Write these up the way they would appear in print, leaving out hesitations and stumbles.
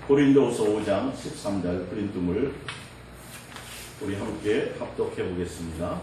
고린도후서 5장 13절 프린트물 우리 함께 합독해 보겠습니다.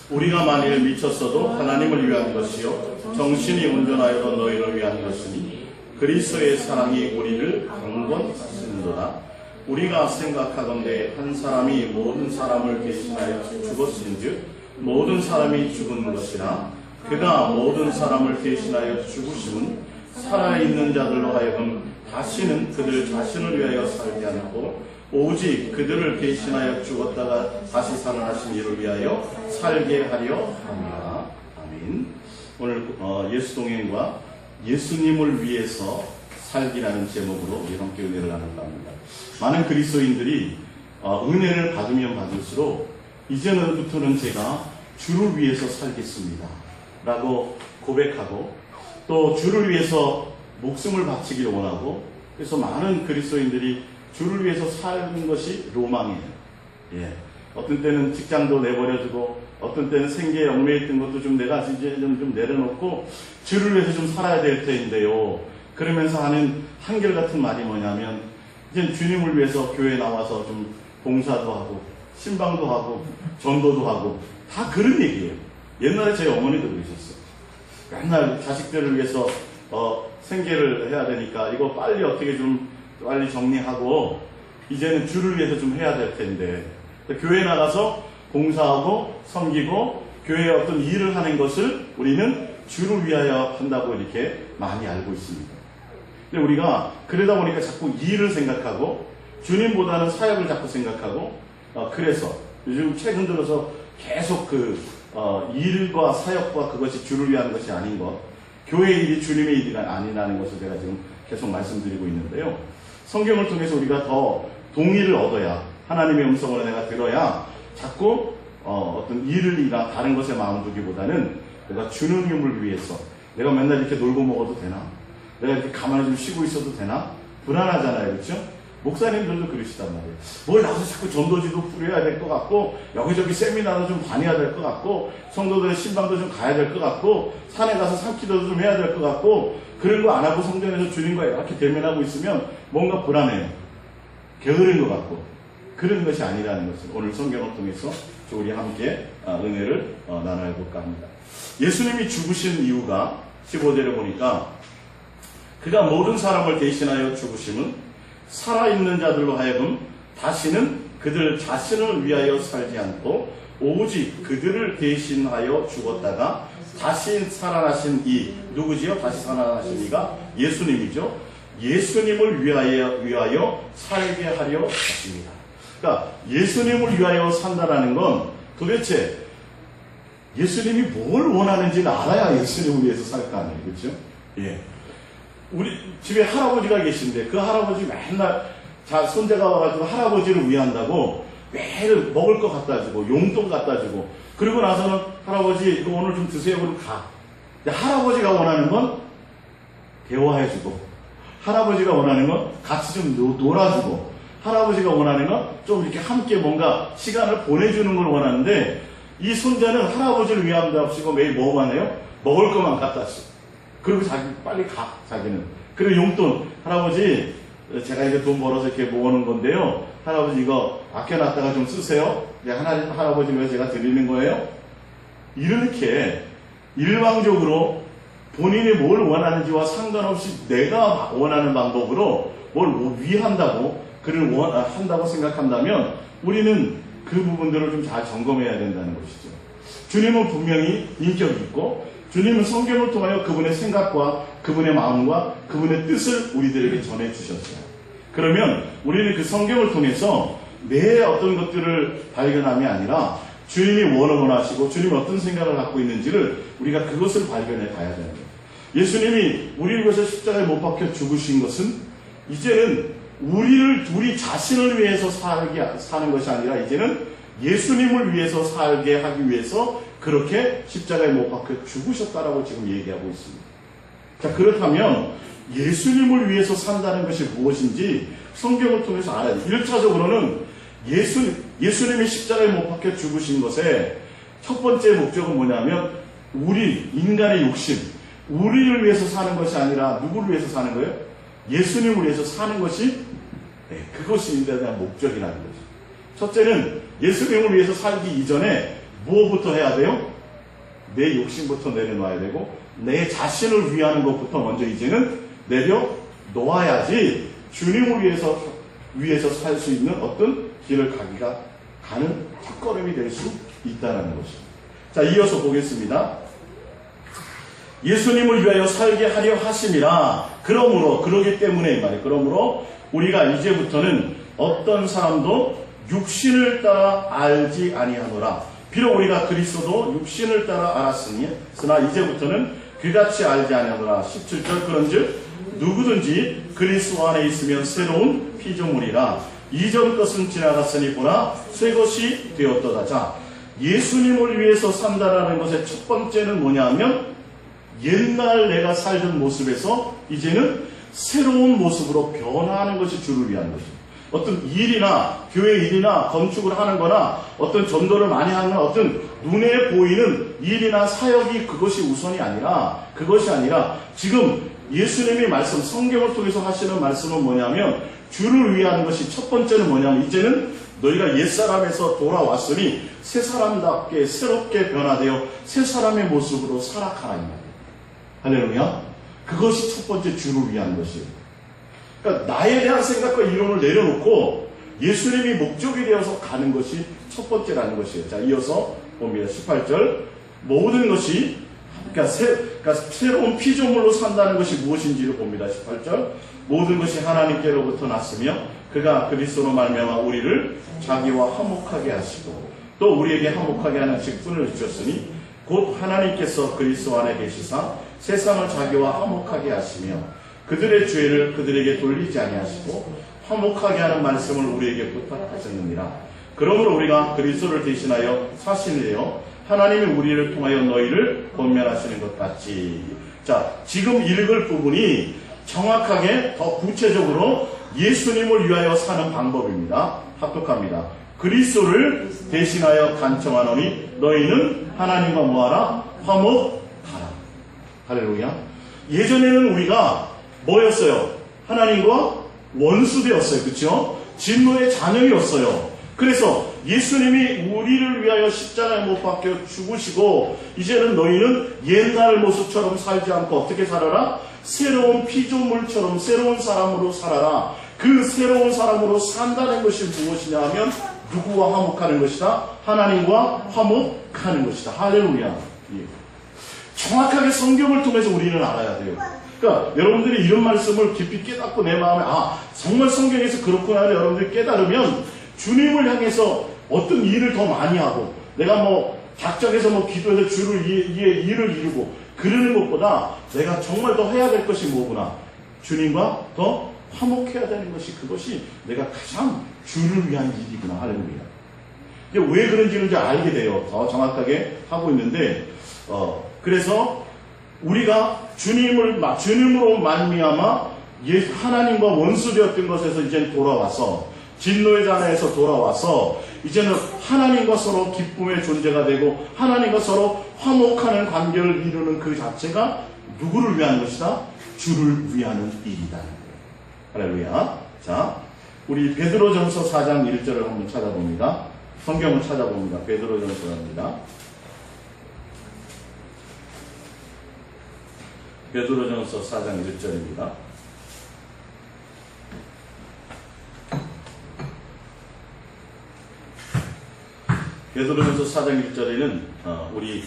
우리가 만일 미쳤어도 하나님을 위한 것이요 정신이 온전하여도 너희를 위한 것이니 그리스도의 사랑이 우리를 강권하시는도다. 우리가 생각하건대 한 사람이 모든 사람을 대신하여 죽었은즉 모든 사람이 죽은 것이라 그가 모든 사람을 대신하여 죽으심은 살아있는 자들로 하여금 다시는 그들 자신을 위하여 살지 않고 오직 그들을 대신하여 죽었다가 다시 살아나신 이를 위하여 살게 하려 합니다. 아멘. 오늘 예수동행과 예수님을 위해서 살기라는 제목으로 우리 함께 은혜를 나눌까 합니다. 많은 그리스도인들이 은혜를 받으면 받을수록 이제부터는 제가 주를 위해서 살겠습니다 라고 고백하고 또 주를 위해서 목숨을 바치기를 원하고 그래서 많은 그리스도인들이 주를 위해서 사는 것이 로망이에요. 예. 어떤 때는 직장도 내버려두고 어떤 때는 생계에 얽매여 있던 것도 좀 내가 이제 좀 내려놓고 주를 위해서 좀 살아야 될 때인데요. 그러면서 하는 한결같은 말이 뭐냐면 이제 주님을 위해서 교회에 나와서 좀 봉사도 하고 신방도 하고 전도도 하고 다 그런 얘기예요. 옛날에 저희 어머니도 그러셨어요. 맨날 자식들을 위해서 생계를 해야 되니까 이거 빨리 어떻게 좀 빨리 정리하고 이제는 주를 위해서 좀 해야 될 텐데 교회 나가서 봉사하고 섬기고 교회에 어떤 일을 하는 것을 우리는 주를 위하여 한다고 이렇게 많이 알고 있습니다. 근데 우리가 그러다 보니까 자꾸 일을 생각하고 주님보다는 사역을 자꾸 생각하고 그래서 요즘 최근 들어서 계속 일과 사역과 그것이 주를 위한 것이 아닌 것, 교회의 일이 주님의 일이 아니라는 것을 제가 지금 계속 말씀드리고 있는데요. 성경을 통해서 우리가 더 동의를 얻어야, 하나님의 음성을 내가 들어야 자꾸 어떤 일이나 다른 것에 마음 두기보다는 내가 주님을 위해서 내가 맨날 이렇게 놀고 먹어도 되나? 내가 이렇게 가만히 좀 쉬고 있어도 되나? 불안하잖아요. 그렇죠? 목사님들도 그러시단 말이에요. 뭘 나가서 자꾸 전도지도 풀어야 될 것 같고 여기저기 세미나도 좀 다녀야 될 것 같고 성도들의 신방도 좀 가야 될 것 같고 산에 가서 산기도도 좀 해야 될 것 같고 그런 거 안 하고 성전에서 주님과 이렇게 대면하고 있으면 뭔가 불안해요. 게으른 것 같고 그런 것이 아니라는 것을 오늘 성경을 통해서 우리 함께 은혜를 나눠볼까 합니다. 예수님이 죽으신 이유가 15절에 보니까 그가 모든 사람을 대신하여 죽으심은 살아있는 자들로 하여금 다시는 그들 자신을 위하여 살지 않고 오직 그들을 대신하여 죽었다가 다시 살아나신 이 누구지요? 다시 살아나신 이가 예수님이죠. 예수님을 위하여 살게 하려 하십니다. 그러니까 예수님을 위하여 산다라는 건 도대체 예수님이 뭘 원하는지를 알아야 예수님을 위해서 살 거 아니에요. 그렇죠? 예. 우리 집에 할아버지가 계신데 그 할아버지 맨날 손자가 와가지고 할아버지를 위한다고 매일 먹을 거 갖다 주고 용돈 갖다 주고 그리고 나서는 할아버지 이거 오늘 좀 드세요 그러면 가. 근데 할아버지가 원하는 건 대화해주고 할아버지가 원하는 건 같이 좀 놀아주고 할아버지가 원하는 건 좀 이렇게 함께 뭔가 시간을 보내주는 걸 원하는데 이 손자는 할아버지를 위한답시고 매일 뭐만 해요? 먹을 것만 갖다 줘. 그리고 자기 빨리 가, 자기는. 그리고 용돈, 할아버지, 제가 이제 돈 벌어서 이렇게 모으는 건데요. 할아버지 이거 아껴놨다가 좀 쓰세요. 할아버지 왜 제가 드리는 거예요? 이렇게 일방적으로 본인이 뭘 원하는지와 상관없이 내가 원하는 방법으로 뭘 위한다고, 그를 한다고 생각한다면 우리는 그 부분들을 좀 잘 점검해야 된다는 것이죠. 주님은 분명히 인격이 있고 주님은 성경을 통하여 그분의 생각과 그분의 마음과 그분의 뜻을 우리들에게 전해주셨어요. 그러면 우리는 그 성경을 통해서 내 어떤 것들을 발견함이 아니라 주님이 원하시고 주님이 어떤 생각을 갖고 있는지를 우리가 그것을 발견해 가야 되는 거예요. 예수님이 우리를 위해서 십자가에 못 박혀 죽으신 것은 이제는 우리 자신을 위해서 사는 것이 아니라 이제는 예수님을 위해서 살게 하기 위해서 그렇게 십자가에 못 박혀 죽으셨다라고 지금 얘기하고 있습니다. 자, 그렇다면 예수님을 위해서 산다는 것이 무엇인지 성경을 통해서 알아야 돼요. 1차적으로는 예수님이 십자가에 못 박혀 죽으신 것의 첫 번째 목적은 뭐냐면 우리 인간의 욕심, 우리를 위해서 사는 것이 아니라 누구를 위해서 사는 거예요? 예수님을 위해서 사는 것이 그것이 인자에 대한 목적이라는 거죠. 첫째는 예수님을 위해서 살기 이전에 무엇부터 해야 돼요? 내 욕심부터 내려놔야 되고 내 자신을 위하는 것부터 먼저 이제는 내려놓아야지 주님을 위해서 살 수 있는 어떤 길을 가는 첫걸음이 될 수 있다는 것입니다. 자, 이어서 보겠습니다. 예수님을 위하여 살게 하려 하심이라. 그러기 때문에 말이에요. 그러므로 우리가 이제부터는 어떤 사람도 육신을 따라 알지 아니하노라. 비록 우리가 그리스도도 육신을 따라 알았으니 그러나 이제부터는 그같이 알지 아니하노라. 17절 그런즉 누구든지 그리스도 안에 있으면 새로운 피조물이라. 이전 것은 지나갔으니 보라 새 것이 되었도다. 자, 예수님을 위해서 산다라는 것의 첫 번째는 뭐냐 하면 옛날 내가 살던 모습에서 이제는 새로운 모습으로 변화하는 것이 주를 위한 것입니다. 어떤 일이나 교회 일이나 건축을 하는 거나 어떤 전도를 많이 하는 어떤 눈에 보이는 일이나 사역이 그것이 우선이 아니라 지금 예수님의 말씀, 성경을 통해서 하시는 말씀은 뭐냐면 주를 위한 것이 첫 번째는 뭐냐면 이제는 너희가 옛사람에서 돌아왔으니 새 사람답게 새롭게 변화되어 새 사람의 모습으로 살아가라 이 말이에요. 할렐루야. 그것이 첫 번째 주를 위한 것이에요. 그러니까 나에 대한 생각과 이론을 내려놓고 예수님이 목적이 되어서 가는 것이 첫 번째라는 것이에요. 자, 이어서 봅니다. 18절 모든 것이 그러니까 새로운 피조물로 산다는 것이 무엇인지를 봅니다. 18절 모든 것이 하나님께로부터 났으며 그가 그리스도로 말미암아 우리를 자기와 화목하게 하시고 또 우리에게 화목하게 하는 직분을 주셨으니 곧 하나님께서 그리스도 안에 계시사 세상을 자기와 화목하게 하시며 그들의 죄를 그들에게 돌리지 아니하시고 화목하게 하는 말씀을 우리에게 부탁하셨느니라. 그러므로 우리가 그리스도를 대신하여 사신이 되어 하나님이 우리를 통하여 너희를 권면하시는 것 같이. 자, 지금 읽을 부분이 정확하게 더 구체적으로 예수님을 위하여 사는 방법입니다. 합독합니다. 그리스도를 대신하여 간청하노니 너희는 하나님과 뭐하라? 화목하라. 할렐루야. 예전에는 우리가 뭐였어요? 하나님과 원수되었어요. 그렇죠? 진노의 자녀이었어요. 그래서 예수님이 우리를 위하여 십자가에 못 박혀 죽으시고 이제는 너희는 옛날 모습처럼 살지 않고 어떻게 살아라? 새로운 피조물처럼 새로운 사람으로 살아라. 그 새로운 사람으로 산다는 것이 무엇이냐 하면 누구와 화목하는 것이다? 하나님과 화목하는 것이다. 할렐루야. 예. 정확하게 성경을 통해서 우리는 알아야 돼요. 그러니까 여러분들이 이런 말씀을 깊이 깨닫고 내 마음에 정말 성경에서 그렇구나를 여러분들이 깨달으면 주님을 향해서 어떤 일을 더 많이 하고 내가 작정해서 기도해서 주를 일을 이루고 그러는 것보다 내가 정말 더 해야 될 것이 뭐구나. 주님과 더 화목해야 되는 것이 그것이 내가 가장 주를 위한 일이구나. 할렐루야. 왜 그런지를 이제 알게 돼요. 더 정확하게 하고 있는데 그래서 우리가 주님으로 말미암아 하나님과 원수되었던 것에서 이제 돌아와서 진노의 자녀에서 돌아와서 이제는 하나님과 서로 기쁨의 존재가 되고 하나님과 서로 화목하는 관계를 이루는 그 자체가 누구를 위한 것이다? 주를 위하는 일이다. 할렐루야. 자, 우리 베드로전서 4장 1절을 한번 찾아봅니다. 성경을 찾아봅니다. 베드로전서입니다. 베드로전서 4장 1절입니다. 베드로전서 4장 1절에는 우리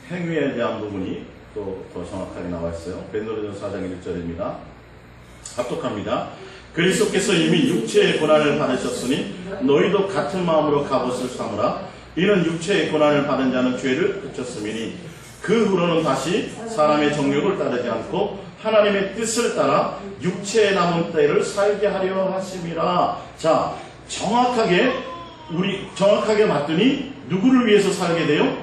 행위에 대한 부분이 또 더 정확하게 나와 있어요. 베드로전서 4장 1절입니다. 합독합니다. 그리스도께서 이미 육체의 고난을 받으셨으니 너희도 같은 마음으로 갑옷을 삼으라. 이는 육체의 고난을 받은 자는 죄를 그쳤음이니 그 후로는 다시 사람의 정욕을 따르지 않고 하나님의 뜻을 따라 육체에 남은 때를 살게 하려 하심이라. 자, 정확하게 봤더니 누구를 위해서 살게 돼요?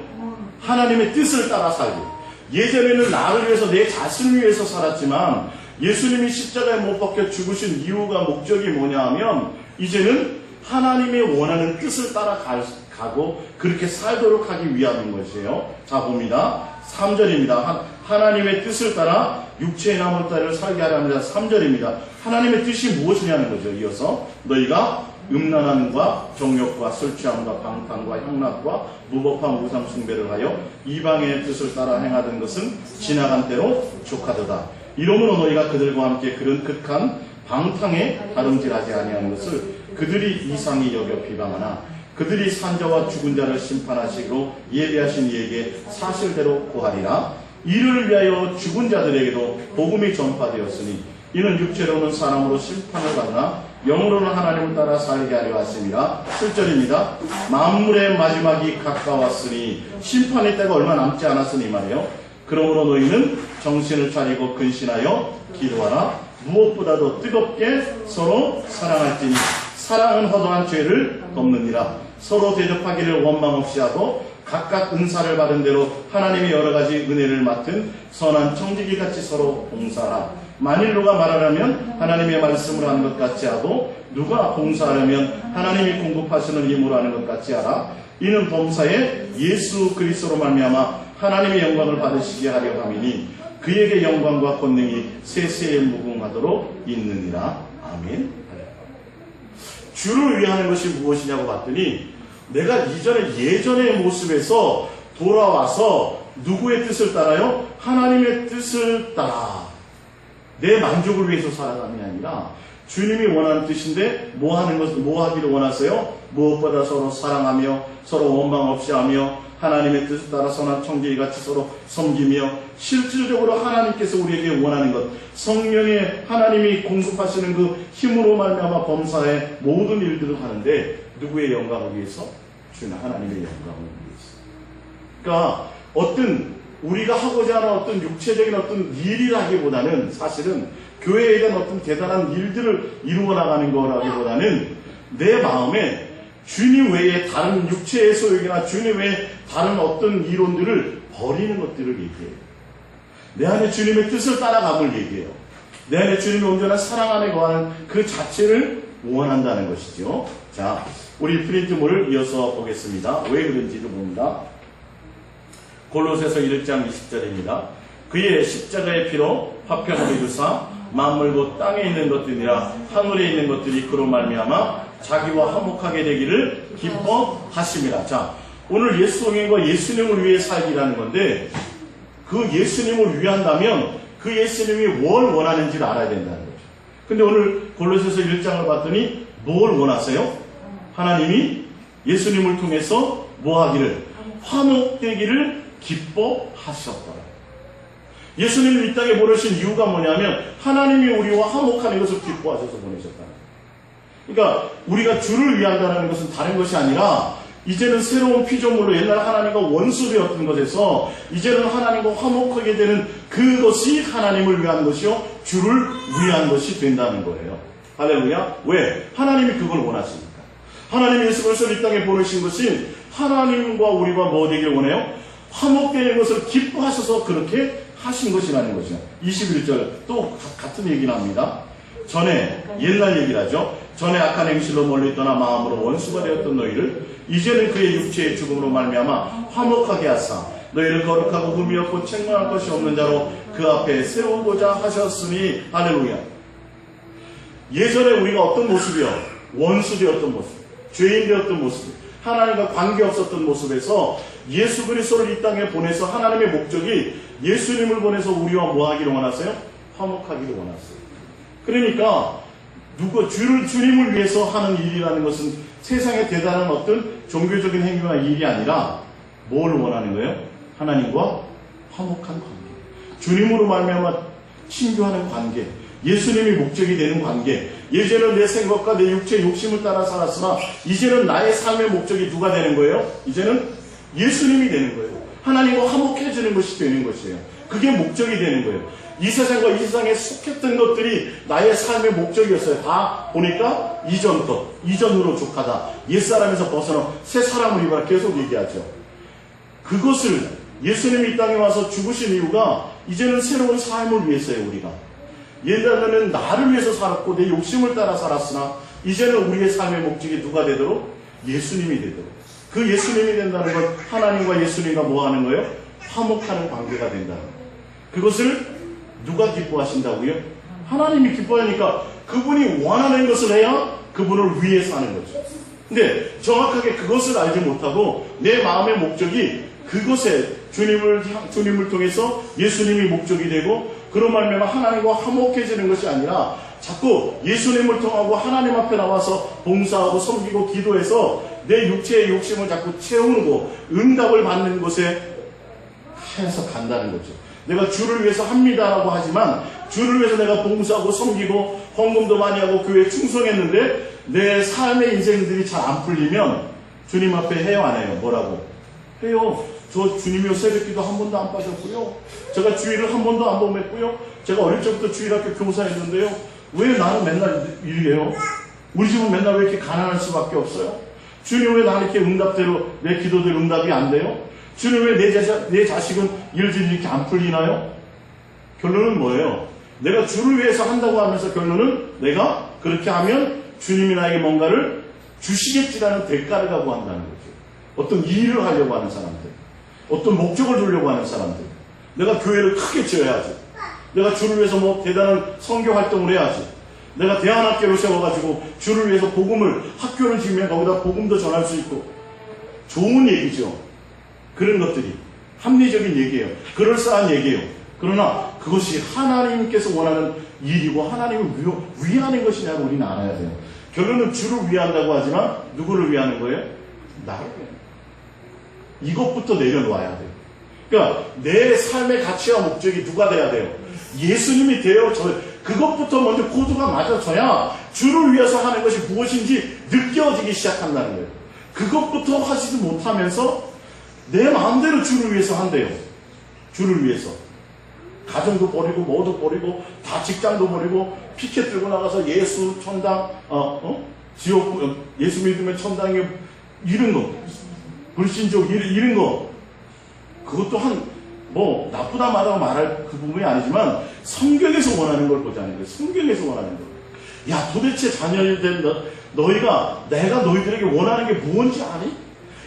하나님의 뜻을 따라 살게. 예전에는 나를 위해서 내 자신을 위해서 살았지만 예수님이 십자가에 못 박혀 죽으신 이유가 목적이 뭐냐 하면 이제는 하나님의 원하는 뜻을 따라 가고 그렇게 살도록 하기 위함인 것이에요. 자, 봅니다. 3절입니다. 하나님의 뜻을 따라 육체의 남은 딸을 살게 하려 합니다. 3절입니다. 하나님의 뜻이 무엇이냐는 거죠. 이어서 너희가 음란함과 정욕과 술 취함과 방탕과 향락과 무법한 우상 숭배를 하여 이방의 뜻을 따라 행하던 것은 지나간 때로 족하도다. 이러므로 너희가 그들과 함께 그런 극한 방탕에 다름질하지 아니하는 것을 그들이 이상히 여겨 비방하나 그들이 산자와 죽은 자를 심판하시기로 예비하신 이에게 사실대로 구하리라. 이를 위하여 죽은 자들에게도 복음이 전파되었으니 이는 육체로는 사람으로 심판을 받으나 영으로는 하나님을 따라 살게 하려 하심이라. 7절입니다. 만물의 마지막이 가까웠으니 심판의 때가 얼마 남지 않았으니 말이에요. 그러므로 너희는 정신을 차리고 근신하여 기도하라. 무엇보다도 뜨겁게 서로 사랑할지니 사랑은 허다한 죄를 덮느니라. 서로 대접하기를 원망 없이 하고 각각 은사를 받은 대로 하나님이 여러 가지 은혜를 맡은 선한 청지기 같이 서로 봉사하라. 만일 누가 말하려면 하나님의 말씀을 하는 것 같이 하고 누가 봉사하려면 하나님이 공급하시는 힘으로 하는 것 같이 하라. 이는 범사에 예수 그리스도로 말미암아 하나님의 영광을 받으시게 하려 함이니 그에게 영광과 권능이 세세에 무궁하도록 있느니라. 아멘. 주를 위하는 것이 무엇이냐고 봤더니 내가 예전의 모습에서 돌아와서 누구의 뜻을 따라요? 하나님의 뜻을 따라 내 만족을 위해서 살아감이 아니라 주님이 원하는 뜻인데 뭐 하기를 원하세요? 무엇보다 서로 사랑하며 서로 원망 없이 하며 하나님의 뜻을 따라 선한 청지기같이 서로 섬기며 실질적으로 하나님께서 우리에게 원하는 것 성령의 하나님이 공급하시는 그 힘으로 말미암아 범사의 모든 일들을 하는데 누구의 영광을 위해서? 주는 하나님의 영광을 위해서. 그러니까 어떤 우리가 하고자 하는 어떤 육체적인 어떤 일이라기보다는 사실은 교회에 대한 어떤 대단한 일들을 이루어 나가는 거라기보다는 내 마음에 주님 외에 다른 육체의 소욕이나 주님 외에 다른 어떤 이론들을 버리는 것들을 얘기해요. 내 안에 주님의 뜻을 따라감을 얘기해요. 내 안에 주님의 온전한 사랑 안에 거하는 그 자체를 원한다는 것이죠. 자, 우리 프린트물을 이어서 보겠습니다. 왜 그런지를 봅니다. 골로새서 1장 20절입니다. 그의 십자가의 피로 화평을 이루사 만물 곧 땅에 있는 것들이라 하늘에 있는 것들이 그로 말미암아 자기와 화목하게 되기를 기뻐하심이라. 자, 오늘 예수 동행과 예수님을 위해 살기라는 건데 그 예수님을 위한다면 그 예수님이 뭘 원하는지를 알아야 된다는 거죠. 근데 오늘 골로새서 1장을 봤더니 뭘 원하세요? 하나님이 예수님을 통해서 뭐 하기를? 화목되기를 기뻐하셨더라. 예수님을 이 땅에 보내신 이유가 뭐냐면 하나님이 우리와 화목하는 것을 기뻐하셔서 보내셨다. 그러니까 우리가 주를 위한다는 것은 다른 것이 아니라 이제는 새로운 피조물로 옛날 하나님과 원수되었던 것에서 이제는 하나님과 화목하게 되는 그것이 하나님을 위한 것이요 주를 위한 것이 된다는 거예요. 할렐루야. 왜? 하나님이 그걸 원하십니까? 하나님이 예수 그리스도를 이 땅에 보내신 것이 하나님과 우리가 뭐 되길 원해요? 화목되는 것을 기뻐하셔서 그렇게 하신 것이라는 거죠. 21절 또 같은 얘기를 합니다. 전에 옛날 얘기를 하죠. 전에 악한 행실로 멀리 떠나 마음으로 원수가 되었던 너희를 이제는 그의 육체의 죽음으로 말미암아 화목하게 하사 너희를 거룩하고 흠이 없고 책망할 것이 없는 자로 그 앞에 세우고자 하셨으니. 할렐루야. 예전에 우리가 어떤 모습이요? 원수 되었던 모습, 죄인 되었던 모습, 하나님과 관계없었던 모습에서 예수 그리스도를 이 땅에 보내서 하나님의 목적이 예수님을 보내서 우리와 뭐 하기를 원하세요? 화목하기를 원하세요. 그러니까 주님을 위해서 하는 일이라는 것은 세상에 대단한 어떤 종교적인 행위나 일이 아니라 뭘 원하는 거예요? 하나님과 화목한 관계, 주님으로 말미암아 친교하는 관계, 예수님이 목적이 되는 관계. 예전에는 내 생각과 내 육체의 욕심을 따라 살았으나 이제는 나의 삶의 목적이 누가 되는 거예요? 이제는 예수님이 되는 거예요. 하나님과 화목해지는 것이 되는 것이에요. 그게 목적이 되는 거예요. 이 세상과 이 세상에 속했던 것들이 나의 삶의 목적이었어요. 다 보니까 이전 것, 이전으로 족하다. 옛사람에서 벗어나 새 사람을 입어라 계속 얘기하죠. 그것을 예수님이 이 땅에 와서 죽으신 이유가 이제는 새로운 삶을 위해서예요. 우리가 옛날에는 나를 위해서 살았고 내 욕심을 따라 살았으나 이제는 우리의 삶의 목적이 누가 되도록? 예수님이 되도록. 그 예수님이 된다는 건 하나님과 예수님과 뭐 하는 거예요? 화목하는 관계가 된다는 거예요. 그것을 누가 기뻐하신다고요? 하나님이 기뻐하니까 그분이 원하는 것을 해야 그분을 위해서 하는 거죠. 근데 정확하게 그것을 알지 못하고 내 마음의 목적이 그것에 주님을 통해서 예수님이 목적이 되고 그런 말미암아 하나님과 화목해지는 것이 아니라 자꾸 예수님을 통하고 하나님 앞에 나와서 봉사하고 섬기고 기도해서 내 육체의 욕심을 자꾸 채우고 응답을 받는 곳에 해서 간다는 거죠. 내가 주를 위해서 합니다라고 하지만 주를 위해서 내가 봉사하고 섬기고 헌금도 많이 하고 교회에 충성했는데 내 삶의 인생들이 잘 안 풀리면 주님 앞에 해요 안 해요? 뭐라고? 해요. 저 주님이요 새벽기도 한 번도 안 빠졌고요. 제가 주일을 한 번도 안 범했고요. 제가 어릴 적부터 주일학교 교사했는데요. 왜 나는 맨날 이래요? 우리 집은 맨날 왜 이렇게 가난할 수밖에 없어요? 주님 왜 나는 이렇게 응답대로 내 기도대로 응답이 안 돼요? 주님 왜 내 자식은 일들이 이렇게 안 풀리나요? 결론은 뭐예요? 내가 주를 위해서 한다고 하면서 결론은 내가 그렇게 하면 주님이 나에게 뭔가를 주시겠지라는 대가를 각오한다는 거죠. 어떤 일을 하려고 하는 사람들, 어떤 목적을 두려고 하는 사람들, 내가 교회를 크게 지어야지, 내가 주를 위해서 뭐 대단한 선교 활동을 해야지, 내가 대안학교를 세워가지고 주를 위해서 학교를 지으면 거기다 복음도 전할 수 있고, 좋은 얘기죠. 그런 것들이 합리적인 얘기예요. 그럴싸한 얘기예요. 그러나 그것이 하나님께서 원하는 일이고 하나님을 위하는 것이냐고 우리는 알아야 돼요. 결론은 주를 위한다고 하지만 누구를 위하는 거예요? 나를 위하는 거예요. 이것부터 내려놓아야 돼요. 그러니까 내 삶의 가치와 목적이 누가 돼야 돼요? 예수님이 되어 그것부터 먼저 코드가 맞아져야 주를 위해서 하는 것이 무엇인지 느껴지기 시작한다는 거예요. 그것부터 하지도 못하면서 내 마음대로 주를 위해서 한대요. 주를 위해서. 가정도 버리고 뭐도 버리고 다 직장도 버리고 피켓 들고 나가서 예수 천당 지옥 예수 믿으면 천당에 이런 거 불신족 이런 거 그것도 나쁘다 말할 그 부분이 아니지만 성경에서 원하는 걸 보자는 거예요. 성경에서 원하는 거. 야 도대체 자녀된 너희가 내가 너희들에게 원하는 게 뭔지 아니?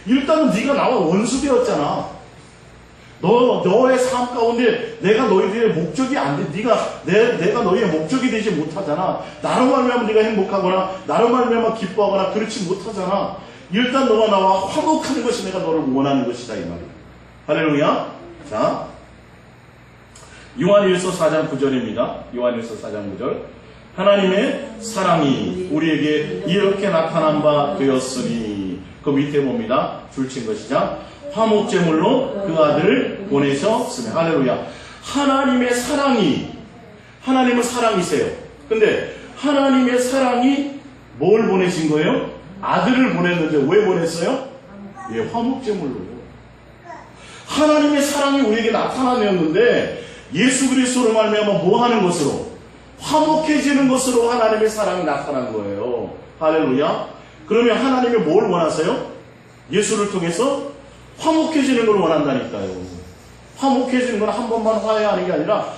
일단은 네가 나와 원수 되었잖아. 너의 삶 가운데 내가 너희들의 목적이 안 돼. 내가 너희의 목적이 되지 못하잖아. 나로 말미암아 네가 행복하거나 나로 말미암아 기뻐하거나 그렇지 못하잖아. 일단 너와 나와 화목하는 것이 내가 너를 원하는 것이다 이 말이야. 할렐루야. 자, 요한일서 4장 9절입니다. 요한일서 4장 9절. 하나님의 사랑이 우리에게 이렇게 나타난 바 되었으니 그 밑에 봅니다. 줄친 것이자 화목제물로 그 아들을 보내셨으며 할렐루야. 하나님의 사랑이 하나님은 사랑이세요. 근데 하나님의 사랑이 뭘 보내신 거예요? 아들을 보냈는데 왜 보냈어요? 예, 화목제물로요. 하나님의 사랑이 우리에게 나타나였는데 예수 그리스도로 말미암아 뭐 하는 것으로? 화목해지는 것으로 하나님의 사랑이 나타난 거예요. 할렐루야. 그러면 하나님이 뭘 원하세요? 예수를 통해서 화목해지는 걸 원한다니까요. 화목해지는 건 한 번만 화해하는 게 아니라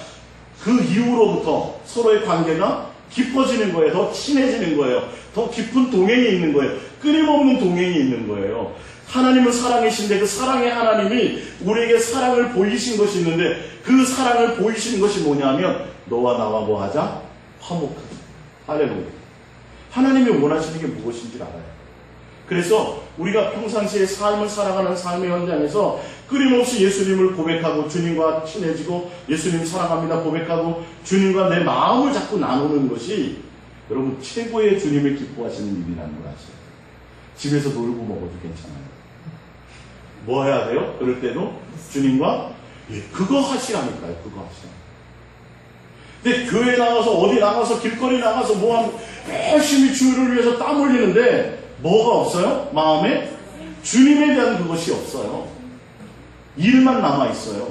그 이후로부터 서로의 관계가 깊어지는 거예요. 더 친해지는 거예요. 더 깊은 동행이 있는 거예요. 끊임없는 동행이 있는 거예요. 하나님은 사랑이신데 그 사랑의 하나님이 우리에게 사랑을 보이신 것이 있는데 그 사랑을 보이시는 것이 뭐냐면 너와 나와 뭐 하자? 화목하자. 할렐루야. 하나님이 원하시는 게 무엇인지 알아요. 그래서 우리가 평상시에 삶을 살아가는 삶의 현장에서 끊임없이 예수님을 고백하고 주님과 친해지고 예수님 사랑합니다 고백하고 주님과 내 마음을 자꾸 나누는 것이 여러분 최고의 주님을 기뻐하시는 일이라는 걸 아세요. 집에서 놀고 먹어도 괜찮아요. 뭐 해야 돼요? 그럴 때도 주님과 그거 하시라니까요. 그거 하시라. 근데 교회 나가서 어디 나가서 길거리 나가서 열심히 주를 위해서 땀 흘리는데 뭐가 없어요? 마음에 주님에 대한 그것이 없어요. 일만 남아있어요.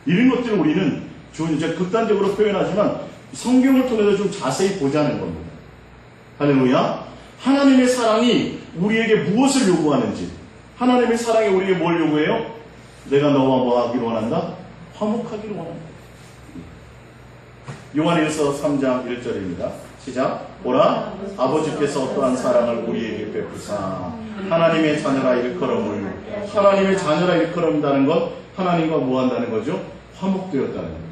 이런 것들을 우리는 이제 극단적으로 표현하지만 성경을 통해서 좀 자세히 보자는 겁니다. 할렐루야. 하나님의 사랑이 우리에게 무엇을 요구하는지, 하나님의 사랑이 우리에게 뭘 요구해요? 내가 너와 뭐 하기를 원한다? 화목하기를 원한다. 요한일서 3장 1절입니다. 시작. 보라, 아버지께서 어떠한 사랑을 우리에게 베푸사 하나님의 자녀라 일컬음을. 하나님의 자녀라 일컬음다는 것, 하나님과 뭐 한다는 거죠? 화목되었다는 거예요.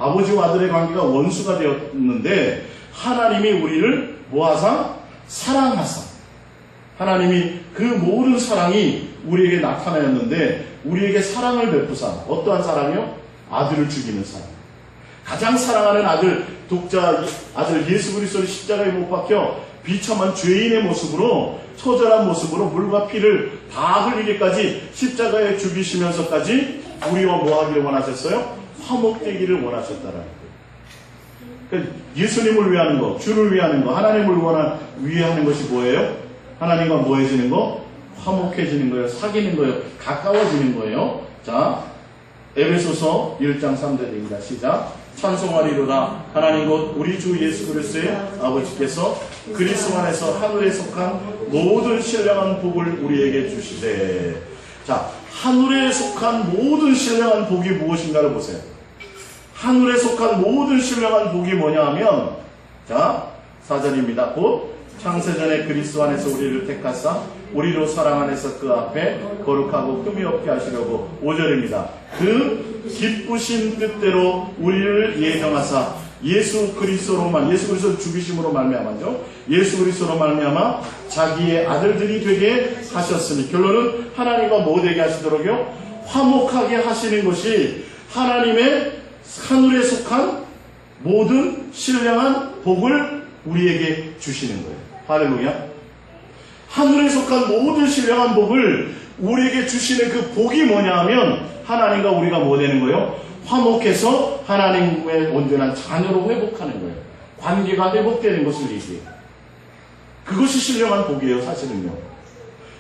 아버지와 아들의 관계가 원수가 되었는데 하나님이 우리를 뭐하사? 사랑하사. 하나님이 그 모든 사랑이 우리에게 나타나였는데 우리에게 사랑을 베푸사. 어떠한 사랑이요? 아들을 죽이는 사랑. 가장 사랑하는 아들, 독자 아들 예수 그리스도를 십자가에 못 박혀 비참한 죄인의 모습으로, 처절한 모습으로 물과 피를 다 흘리기까지 십자가에 죽이시면서까지 우리와 뭐 하기를 원하셨어요? 화목되기를 원하셨다라는 거예요. 그러니까 예수님을 위하는 거, 주를 위하는 거, 하나님을 위하는 것이 뭐예요? 하나님과 뭐해지는 거? 화목해지는 거예요. 사귀는 거예요. 가까워지는 거예요. 자, 에베소서 1장 3절입니다. 시작. 찬송하리로다. 하나님 곧 우리 주 예수 그리스도의 아버지께서 그리스도 안에서 하늘에 속한 모든 신령한 복을 우리에게 주시되. 자, 하늘에 속한 모든 신령한 복이 무엇인가를 보세요. 하늘에 속한 모든 신령한 복이 뭐냐 하면, 자, 4절입니다. 곧 창세전에 그리스도 안에서 우리를 택하사 우리로 사랑 안에서 그 앞에 거룩하고 흠이 없게 하시려고. 5절입니다. 그 기쁘신 뜻대로 우리를 예정하사 예수 그리스도로만, 예수 그리스도 죽이심으로 말미암아죠. 예수 그리스도로 말미암아 자기의 아들들이 되게 하셨으니. 결론은 하나님과 뭐 되게 하시도록요? 화목하게 하시는 것이 하나님의 하늘에 속한 모든 신령한 복을 우리에게 주시는 거예요. 할렐루야. 하늘에 속한 모든 신령한 복을 우리에게 주시는 그 복이 뭐냐 하면 하나님과 우리가 뭐 되는 거예요? 화목해서 하나님의 온전한 자녀로 회복하는 거예요. 관계가 회복되는 것을 얘기해요. 그것이 신령한 복이에요. 사실은요.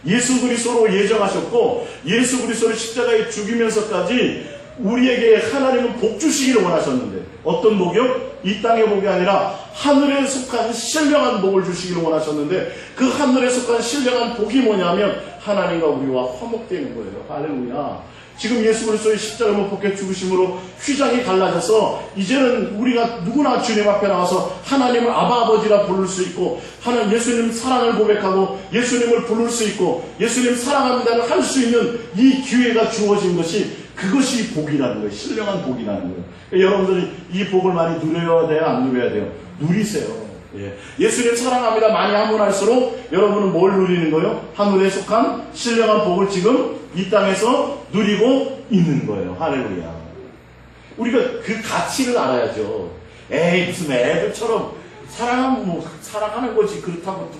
예수 그리스도로 예정하셨고 예수 그리스도를 십자가에 죽이면서까지 우리에게 하나님은 복 주시기를 원하셨는데, 어떤 복이요? 이 땅의 복이 아니라 하늘에 속한 신령한 복을 주시기를 원하셨는데, 그 하늘에 속한 신령한 복이 뭐냐면 하나님과 우리와 화목되는 거예요. 할렐루야. 지금 예수 그리스도의 십자가를 못 박혀 죽으심으로 휘장이 갈라져서 이제는 우리가 누구나 주님 앞에 나와서 하나님을 아바 아버지라 부를 수 있고, 하나님 예수님 사랑을 고백하고 예수님을 부를 수 있고 예수님 사랑합니다를 할 수 있는 이 기회가 주어진 것이, 그것이 복이라는 거예요. 신령한 복이라는 거예요. 그러니까 여러분들이 이 복을 많이 누려야 돼요? 안 누려야 돼요? 누리세요. 예. 예수님 사랑합니다 많이 하면 할수록 여러분은 뭘 누리는 거예요? 하늘에 속한 신령한 복을 지금 이 땅에서 누리고 있는 거예요. 할렐루야. 우리가 그 가치를 알아야죠. 에이, 무슨 애들처럼 사랑하면 뭐 사랑하는 거지, 그렇다고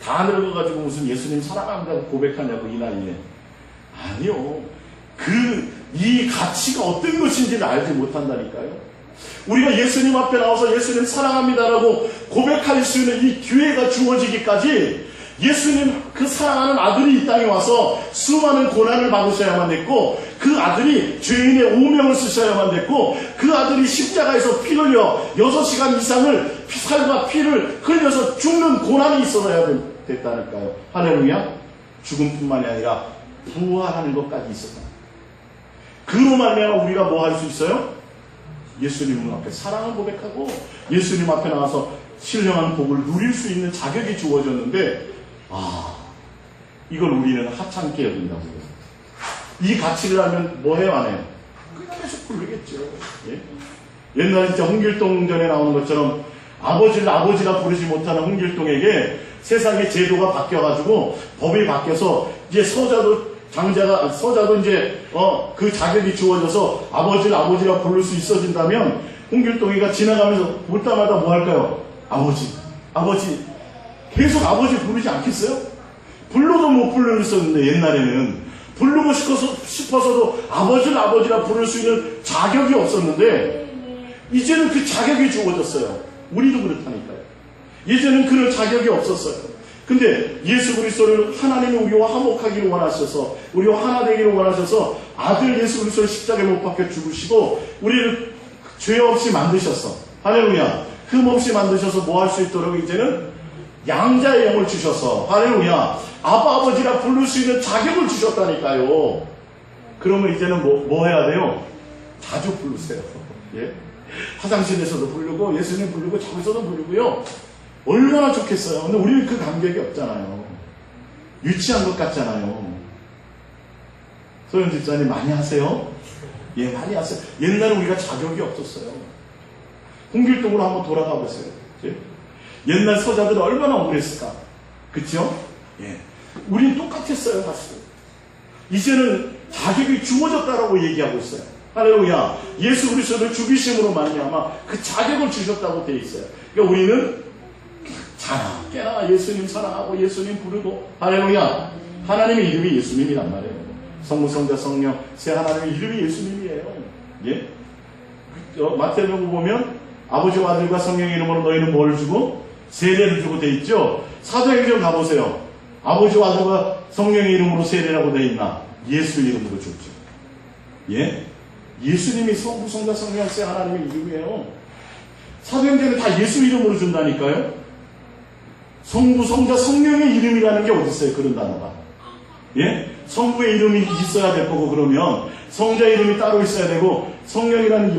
다 늙어가지고 무슨 예수님 사랑합니다 고백하냐고 이 나이에. 아니요. 이 가치가 어떤 것인지를 알지 못한다니까요. 우리가 예수님 앞에 나와서 예수님 사랑합니다라고 고백할 수 있는 이 기회가 주어지기까지 예수님 그 사랑하는 아들이 이 땅에 와서 수많은 고난을 받으셔야만 됐고, 그 아들이 죄인의 오명을 쓰셔야만 됐고, 그 아들이 십자가에서 피 흘려 6시간 이상을 살과 피를 흘려서 죽는 고난이 있어야 됐다니까요. 할렐루야. 죽음뿐만이 아니라 부활하는 것까지 있었다. 그로 말미암아 우리가 뭐 할 수 있어요? 예수님 앞에 사랑을 고백하고 예수님 앞에 나와서 신령한 복을 누릴 수 있는 자격이 주어졌는데, 이걸 우리는 하찮게 여긴다고요. 이 가치를 알면 뭐 해요, 안 해요? 계속 부르겠죠. 예? 옛날에 진짜 홍길동전에 나오는 것처럼 아버지를 아버지라 부르지 못하는 홍길동에게 세상의 제도가 바뀌어가지고 법이 바뀌어서 이제 서자도 이제 그 자격이 주어져서 아버지를 아버지라 부를 수 있어진다면, 홍길동이가 지나가면서 볼 때마다 뭐 할까요? 아버지 계속 아버지 부르지 않겠어요? 불러도 못 불렀었는데, 옛날에는 부르고 싶어서도 아버지를 아버지라 부를 수 있는 자격이 없었는데, 이제는 그 자격이 주어졌어요. 우리도 그렇다니까요. 예전에는 그런 자격이 없었어요. 근데 예수 그리스도를 하나님이 우리와 화목하기를 원하셔서, 우리와 하나 되기를 원하셔서 아들 예수 그리스도를 십자가에 못 박혀 죽으시고 우리를 죄 없이 만드셨어. 할렐루야. 흠 없이 만드셔서 뭐 할 수 있도록 이제는 양자의 영을 주셔서, 할렐루야, 아빠 아버지라 부를 수 있는 자격을 주셨다니까요. 그러면 이제는 뭐 해야 돼요? 자주 부르세요. 예? 화장실에서도 부르고 예수님 부르고 저기서도 부르고요. 얼마나 좋겠어요. 근데 우리는 그 감격이 없잖아요. 유치한 것 같잖아요. 소영 집사님 많이 하세요? 예, 많이 하세요. 옛날에 우리가 자격이 없었어요. 홍길동으로 한번 돌아가 보세요. 예? 옛날 서자들은 얼마나 억울했을까? 그쵸? 예. 우린 똑같았어요, 사실. 이제는 자격이 주어졌다라고 얘기하고 있어요. 할렐루야. 예수 그리스도를 죽이심으로 말미암아 그 자격을 주셨다고 되어 있어요. 그러니까 우리는 자나 깨나 예수님 사랑하고 예수님 부르고, 할렐루야. 하나님의 이름이 예수님이란 말이에요. 성부, 성자, 성령 세 하나님의 이름이 예수님이에요. 예? 마태복음 보면 아버지와 아들과 성령의 이름으로 너희는 뭘 주고? 세례를 주고 돼 있죠. 사도행전 가보세요. 아버지와 아들과 성령의 이름으로 세례라고 돼 있나? 예수 이름으로 줬죠. 예? 예수님이 성부, 성자, 성령 세 하나님의 이름이에요. 사도행전은 다 예수 이름으로 준다니까요. 성부, 성자, 성령의 이름이라는 게 어디 있어요? 그런 단어가. 예? 성부의 이름이 있어야 될 거고, 그러면 성자 이름이 따로 있어야 되고, 성령이라는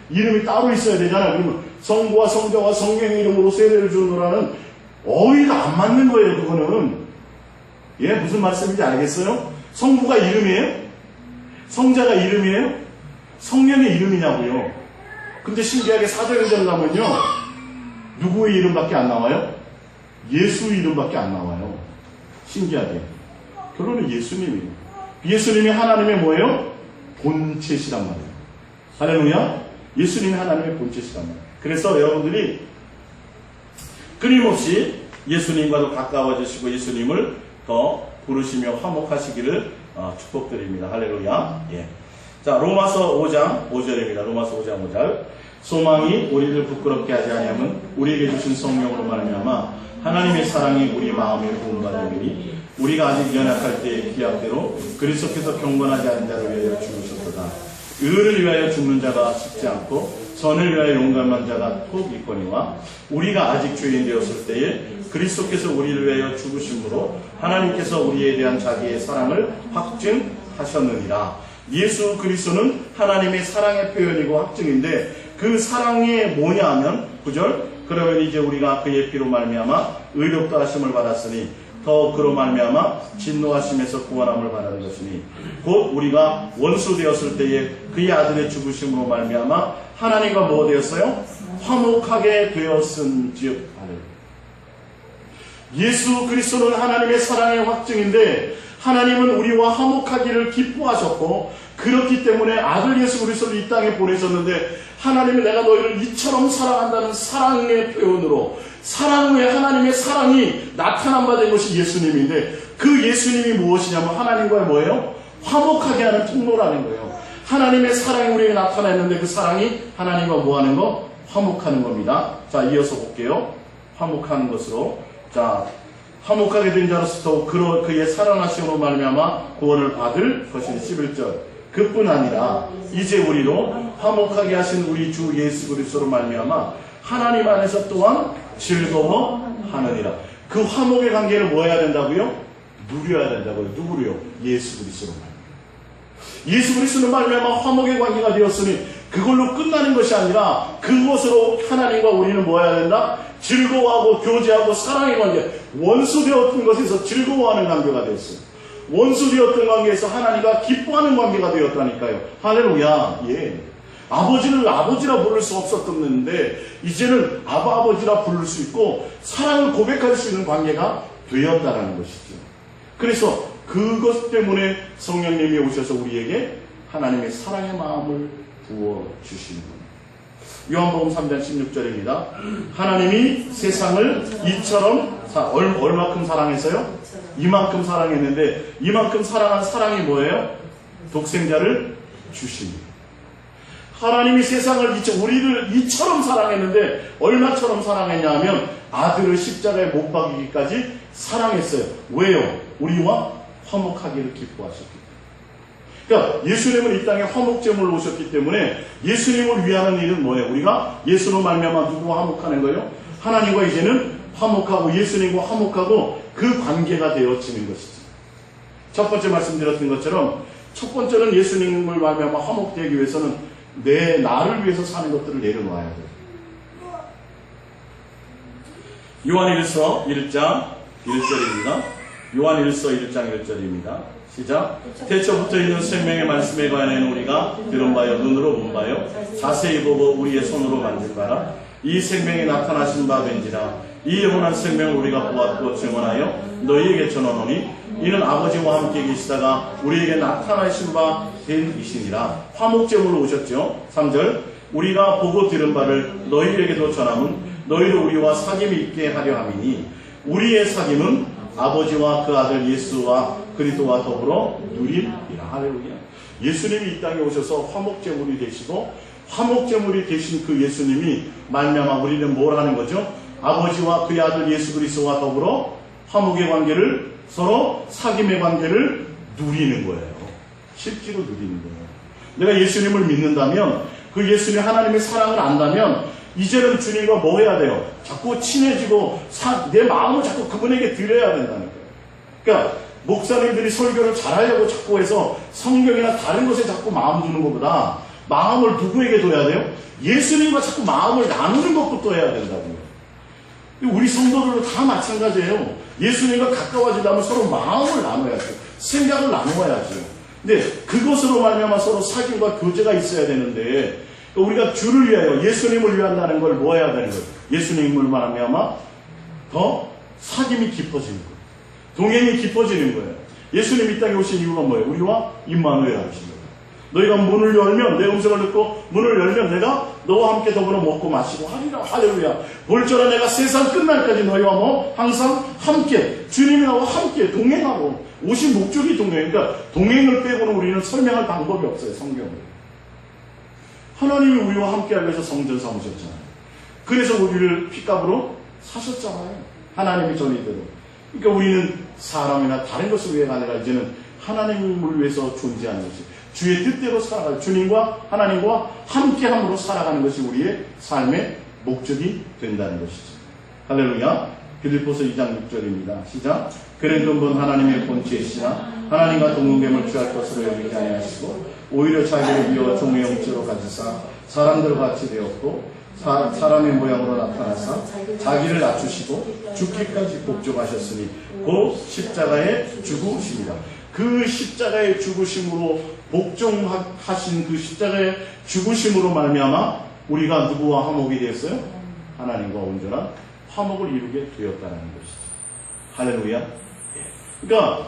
이름이 따로 있어야 되잖아요. 그러면 성부와 성자와 성령의 이름으로 세례를 주노라는 어휘가 안 맞는 거예요, 그거는. 예? 무슨 말씀인지 알겠어요? 성부가 이름이에요? 성자가 이름이에요? 성령의 이름이냐고요. 근데 신기하게 사도행전 가면요, 누구의 이름밖에 안 나와요? 예수 이름밖에 안 나와요. 신기하게. 결론은 예수님이에요. 예수님이 하나님의 뭐예요? 본체시란 말이에요. 할렐루야. 예수님이 하나님의 본체시란 말이에요. 그래서 여러분들이 끊임없이 예수님과도 가까워지시고 예수님을 더 부르시며 화목하시기를 축복드립니다. 할렐루야. 예. 자, 로마서 5장 5절입니다. 로마서 5장 5절. 소망이 우리를 부끄럽게 하지 아니하면 우리에게 주신 성령으로 말미암아 하나님의 사랑이 우리 마음에 부음받으니 우리가 아직 연약할 때의 기약대로 그리스도께서 경건하지 않은 자를 위하여 죽으셨도다. 의를 위하여 죽는 자가 쉽지 않고 선을 위하여 용감한 자가 톡 있거니와 우리가 아직 죄인 되었을 때에 그리스도께서 우리를 위하여 죽으심으로 하나님께서 우리에 대한 자기의 사랑을 확증하셨느니라. 예수 그리스도는 하나님의 사랑의 표현이고 확증인데, 그 사랑이 뭐냐 하면 9절, 그러면 이제 우리가 그의 피로 말미암아 의롭다 하심을 받았으니 더 그로 말미암아 진노하심에서 구원함을 받는 것이니 곧 우리가 원수 되었을 때에 그의 아들의 죽으심으로 말미암아 하나님과 뭐 되었어요? 화목하게 되었은즉. 예수 그리스도는 하나님의 사랑의 확증인데, 하나님은 우리와 화목하기를 기뻐하셨고, 그렇기 때문에 아들 예수 그리스도를 이 땅에 보내셨는데, 하나님이 내가 너희를 이처럼 사랑한다는 사랑의 표현으로, 사랑 외에 하나님의 사랑이 나타난 바 된 것이 예수님인데, 그 예수님이 무엇이냐면 하나님과의 뭐예요? 화목하게 하는 통로라는 거예요. 하나님의 사랑이 우리에게 나타났는데, 그 사랑이 하나님과 뭐 하는 거? 화목하는 겁니다. 자, 이어서 볼게요. 화목하는 것으로. 자, 화목하게 된 자로서 더욱 그의 살아나심으로 말미암아 구원을 받을 것이니 11절. 그뿐 아니라 이제 우리로 화목하게 하신 우리 주 예수 그리스도로 말미암아 하나님 안에서 또한 즐거워하느니라. 그 화목의 관계를 뭐 해야 된다고요? 누려야 된다고요. 누구로요? 예수 그리스도로 말미암아. 예수 그리스도로 말미암아 화목의 관계가 되었으니 그걸로 끝나는 것이 아니라 그것으로 하나님과 우리는 뭐 해야 된다? 즐거워하고 교제하고 사랑의 관계, 원수 되었던 것에서 즐거워하는 관계가 되었어요. 원수 되었던 관계에서 하나님과 기뻐하는 관계가 되었다니까요. 할렐루야. 예. 아버지를 아버지라 부를 수 없었었는데 이제는 아버지라 부를 수 있고 사랑을 고백할 수 있는 관계가 되었다라는 것이죠. 그래서 그것 때문에 성령님이 오셔서 우리에게 하나님의 사랑의 마음을 부어주시는 겁니다. 요한복음 3장 16절입니다. 하나님이 세상을 이처럼 얼마큼 사랑했어요? 이만큼 사랑했는데, 이만큼 사랑한 사랑이 뭐예요? 독생자를 주십니다. 하나님이 세상을 우리를 이처럼 사랑했는데 얼마처럼 사랑했냐 하면 아들을 십자가에 못 박이기까지 사랑했어요. 왜요? 우리와 화목하기를 기뻐하셨기 때문에. 그러니까 예수님은 이 땅에 화목제물로 오셨기 때문에 예수님을 위하는 일은 뭐예요? 우리가 예수로 말미암아 누구와 화목하는 거예요? 하나님과 이제는 화목하고 예수님과 화목하고 그 관계가 되어지는 것이죠. 첫 번째 말씀드렸던 것처럼 첫 번째는 예수님을 말미암아 화목되기 위해서는 나를 위해서 사는 것들을 내려놓아야 돼요. 요한일서 1장 1절입니다. 요한일서 1장 1절입니다. 시작. 태초부터 있는 생명의 말씀에 관하여 우리가 들은 바요 눈으로 본 바요 자세히 보고 우리의 손으로 만진 바라. 이 생명이 나타나신 바 된지라. 이 영원한 생명을 우리가 보았고 증언하여 너희에게 전하노니 이는 아버지와 함께 계시다가 우리에게 나타나신 바 된 이시니라. 화목제물로 오셨죠. 3절. 우리가 보고 들은 바를 너희에게도 전함은 너희도 우리와 사귐이 있게 하려 함이니 우리의 사귐은 아버지와 그 아들 예수와 그리스도와 더불어 누림이라. 할렐루야. 예수님이 이 땅에 오셔서 화목제물이 되시고 화목제물이 되신 그 예수님이 말미암아 우리는 뭘 하는 거죠? 아버지와 그의 아들 예수 그리스도와 더불어 화목의 관계를, 서로 사귐의 관계를 누리는 거예요. 실제로 누리는 거예요. 내가 예수님을 믿는다면, 그 예수님 하나님의 사랑을 안다면 이제는 주님과 뭐 해야 돼요? 자꾸 친해지고 내 마음을 자꾸 그분에게 드려야 된다는 거예요. 그러니까 목사님들이 설교를 잘하려고 자꾸 해서 성경이나 다른 것에 자꾸 마음 두는 것보다 마음을 누구에게 둬야 돼요? 예수님과 자꾸 마음을 나누는 것부터 해야 된다고요. 우리 성도들도 다 마찬가지예요. 예수님과 가까워지려면 서로 마음을 나눠야죠. 생각을 나누어야죠. 근데 그것으로 말미암아 서로 사귐과 교제가 있어야 되는데 우리가 주를 위하여 예수님을 위한다는 걸 뭐 해야 되는 거예요? 예수님을 말미암아 더 사귐이 깊어지는 거예요. 동행이 깊어지는 거예요. 예수님 이 땅에 오신 이유가 뭐예요? 우리와 임마누엘 하신 거예요. 너희가 문을 열면, 내 음성을 듣고 문을 열면 내가 너와 함께 더불어 먹고 마시고 하리라. 할렐루야. 볼지어다 내가 세상 끝날까지 너희와 뭐 항상 함께, 주님이 나와 함께 동행하고 오신 목적이 동행. 그러니까 동행을 빼고는 우리는 설명할 방법이 없어요. 성경을. 하나님이 우리와 함께하기 위해서 성전 삼으셨잖아요. 그래서 우리를 핏값으로 사셨잖아요. 하나님이 전이대로. 그러니까 우리는 사람이나 다른 것을 위해가 아니라 이제는 하나님을 위해서 존재하는 것이, 주의 뜻대로 살아가는, 주님과 하나님과 함께함으로 살아가는 것이 우리의 삶의 목적이 된다는 것이죠. 할렐루야. 빌립보서 2장 6절입니다. 시작. 그랜돈 하나님의 본체이시나 하나님과 동등됨을 취할 것으로 여기지 아니하시고 오히려 자기를 비워 종의 형체로 가지사 사람들과 같이 되었고 사람의 모양으로 나타나사 자기를 낮추시고 죽기까지 복종하셨으니 곧 십자가의 죽으심이라. 그 십자가의 죽으심으로 복종하신 그 십자가의 죽으심으로 말미암아 우리가 누구와 화목이 되었어요? 하나님과 온전한 화목을 이루게 되었다는 것이죠. 할렐루야. 그러니까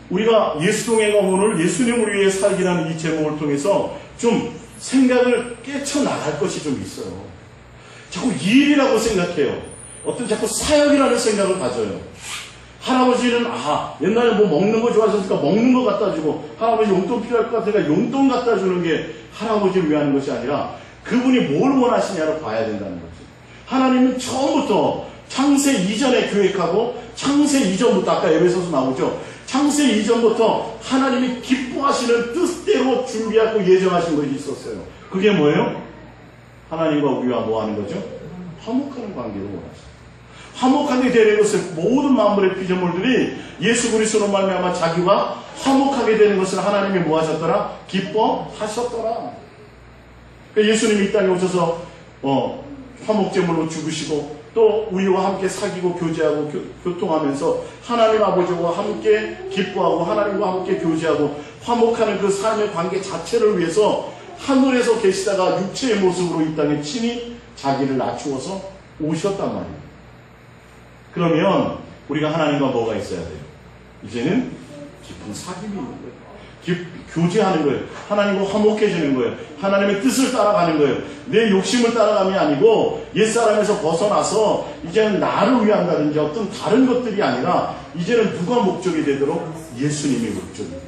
우리가 예수동행과 오늘 예수님을 위해 살기라는 이 제목을 통해서 좀 생각을 깨쳐나갈 것이 좀 있어요. 자꾸 일이라고 생각해요. 어떤 자꾸 사역이라는 생각을 가져요. 할아버지는 옛날에 뭐 먹는 거 좋아하셨으니까 먹는 거 갖다 주고, 할아버지 용돈 필요할 것 같으니까 용돈 갖다 주는 게 할아버지를 위한 것이 아니라 그분이 뭘 원하시냐를 봐야 된다는 거죠. 하나님은 처음부터 창세 이전에 계획하고 창세 이전부터, 아까 에베소서 나오죠. 창세 이전부터 하나님이 기뻐하시는 뜻대로 준비하고 예정하신 것이 있었어요. 그게 뭐예요? 하나님과 우리와 뭐 하는 거죠? 화목하는 관계를 원하시죠. 화목하게 되는 것을 모든 만물의 피조물들이 예수 그리스도로 말미암아 자기와 화목하게 되는 것을 하나님이 뭐 하셨더라? 기뻐하셨더라. 예수님이 이 땅에 오셔서 화목제물로 죽으시고 또 우리와 함께 사귀고 교제하고 교통하면서 하나님 아버지와 함께 기뻐하고 하나님과 함께 교제하고 화목하는 그 삶의 관계 자체를 위해서 하늘에서 계시다가 육체의 모습으로 이 땅에 친히 자기를 낮추어서 오셨단 말이에요. 그러면 우리가 하나님과 뭐가 있어야 돼요? 이제는 깊은 사귐이 있는 거예요. 교제하는 거예요. 하나님과 화목해지는 거예요. 하나님의 뜻을 따라가는 거예요. 내 욕심을 따라감이 아니고 옛사람에서 벗어나서 이제는 나를 위한다든지 어떤 다른 것들이 아니라 이제는 누가 목적이 되도록 예수님이 목적이 돼요.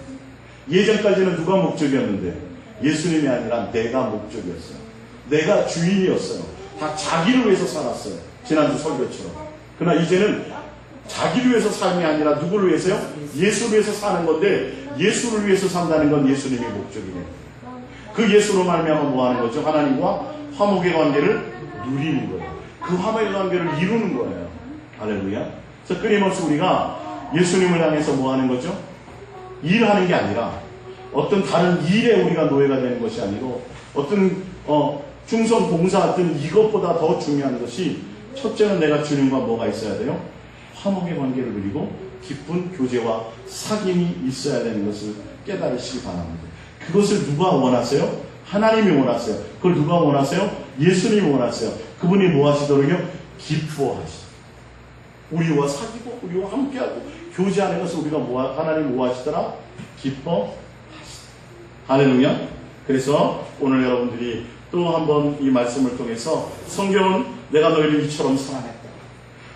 예전까지는 누가 목적이었는데 예수님이 아니라 내가 목적이었어요. 내가 주인이었어요. 다 자기를 위해서 살았어요. 지난주 설교처럼. 그러나 이제는 자기를 위해서 삶이 아니라 누구를 위해서요? 예수를 위해서 사는 건데 예수를 위해서 산다는 건 예수님이 목적이네요. 그 예수로 말미암아 뭐 하는 거죠? 하나님과 화목의 관계를 누리는 거예요. 그 화목의 관계를 이루는 거예요. 할렐루야. 그래서 끊임없이 우리가 예수님을 향해서 뭐 하는 거죠? 일하는 게 아니라 어떤 다른 일에 우리가 노예가 되는 것이 아니고 어떤 중성 봉사 같은 이것보다 더 중요한 것이 첫째는 내가 주님과 뭐가 있어야 돼요? 화목의 관계를 누리고 깊은 교제와 사귐이 있어야 되는 것을 깨달으시기 바랍니다. 그것을 누가 원하세요? 하나님이 원하세요. 그걸 누가 원하세요? 예수님이 원하세요. 그분이 뭐 하시도록요? 기뻐하시죠. 우리와 사귀고 우리와 함께하고 교제하는 것을 우리가 하나님 뭐 하시더라? 기뻐하시더라. 할렐루야. 그래서 오늘 여러분들이 또 한번 이 말씀을 통해서 성경은 내가 너희를 이처럼 사랑했다.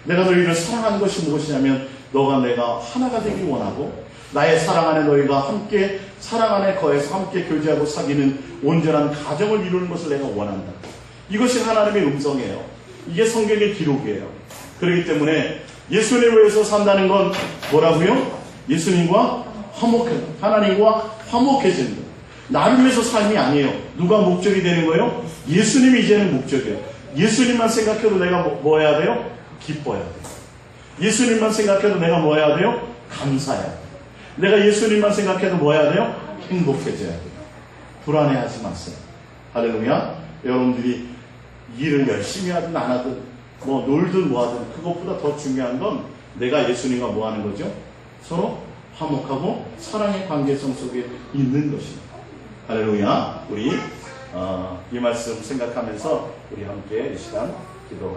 내가 너희를 사랑한 것이 무엇이냐면 너가 내가 하나가 되길 원하고 나의 사랑 안에 너희가 함께 사랑 안에 거해서 함께 교제하고 사귀는 온전한 가정을 이루는 것을 내가 원한다. 이것이 하나님의 음성이에요. 이게 성경의 기록이에요. 그렇기 때문에 예수님을 위해서 산다는 건 뭐라고요? 예수님과 화목해져. 하나님과 화목해지는 거예요. 나를 위해서 삶이 아니에요. 누가 목적이 되는 거예요? 예수님이 이제는 목적이에요. 예수님만 생각해도 내가 뭐 해야 돼요? 기뻐해야 돼요. 예수님만 생각해도 내가 뭐 해야 돼요? 감사해야 돼요. 내가 예수님만 생각해도 뭐 해야 돼요? 행복해져야 돼요. 불안해하지 마세요. 할렐루야. 여러분들이 일을 열심히 하든 안 하든 뭐 놀든 뭐 하든 그것보다 더 중요한 건 내가 예수님과 뭐 하는 거죠? 서로 화목하고 사랑의 관계성 속에 있는 것입니다. 할렐루야. 우리 이 말씀 생각하면서 우리 함께 이 시간 기도